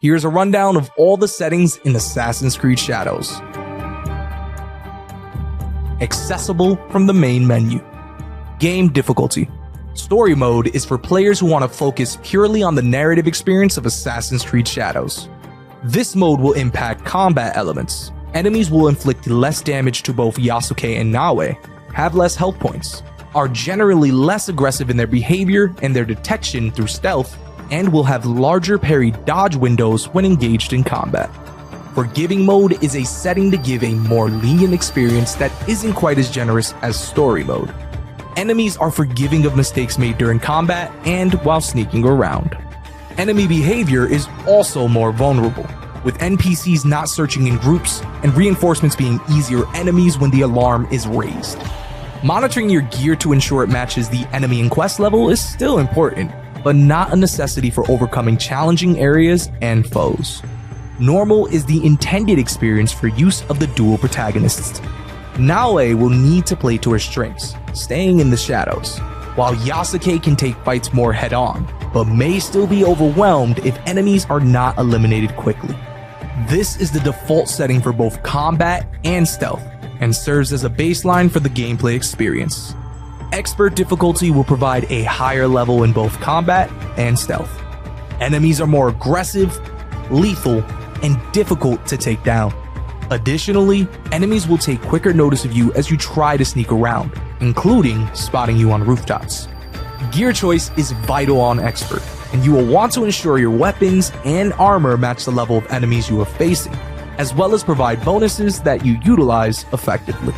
Here's a rundown of all the settings in Assassin's Creed Shadows. Accessible from the main menu. Game difficulty. Story mode is for players who want to focus purely on the narrative experience of Assassin's Creed Shadows. This mode will impact combat elements. Enemies will inflict less damage to both Yasuke and Naoe, have less health points, are generally less aggressive in their behavior and their detection through stealth, and will have larger parry dodge windows when engaged in combat. Forgiving mode is a setting to give a more lenient experience that isn't quite as generous as story mode. Enemies are forgiving of mistakes made during combat and while sneaking around. Enemy behavior is also more vulnerable, with NPCs not searching in groups and reinforcements being easier enemies when the alarm is raised. Monitoring your gear to ensure it matches the enemy and quest level is still important, but not a necessity for overcoming challenging areas and foes. Normal is the intended experience for use of the dual protagonists. Naoe will need to play to her strengths, staying in the shadows, while Yasuke can take fights more head-on, but may still be overwhelmed if enemies are not eliminated quickly. This is the default setting for both combat and stealth, and serves as a baseline for the gameplay experience. Expert difficulty will provide a higher level in both combat and stealth. Enemies are more aggressive, lethal, and difficult to take down. Additionally, enemies will take quicker notice of you as you try to sneak around, including spotting you on rooftops. Gear choice is vital on Expert, and you will want to ensure your weapons and armor match the level of enemies you are facing, as well as provide bonuses that you utilize effectively.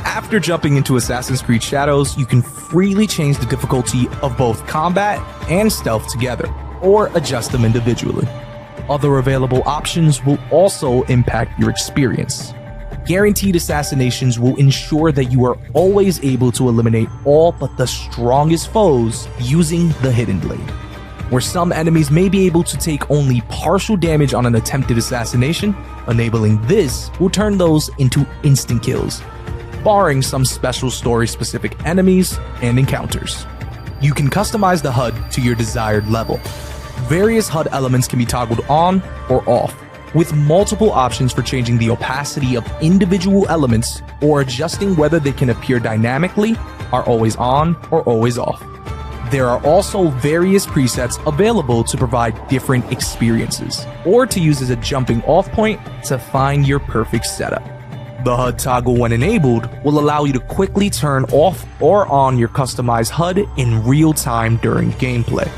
After jumping into Assassin's Creed Shadows, you can freely change the difficulty of both combat and stealth together, or adjust them individually. Other available options will also impact your experience. Guaranteed assassinations will ensure that you are always able to eliminate all but the strongest foes using the Hidden Blade. Where some enemies may be able to take only partial damage on an attempted assassination, enabling this will turn those into instant kills, barring some special story-specific enemies and encounters. You can customize the HUD to your desired level. Various HUD elements can be toggled on or off, with multiple options for changing the opacity of individual elements or adjusting whether they can appear dynamically, are always on or always off. There are also various presets available to provide different experiences, or to use as a jumping off point to find your perfect setup. The HUD toggle, when enabled, will allow you to quickly turn off or on your customized HUD in real time during gameplay.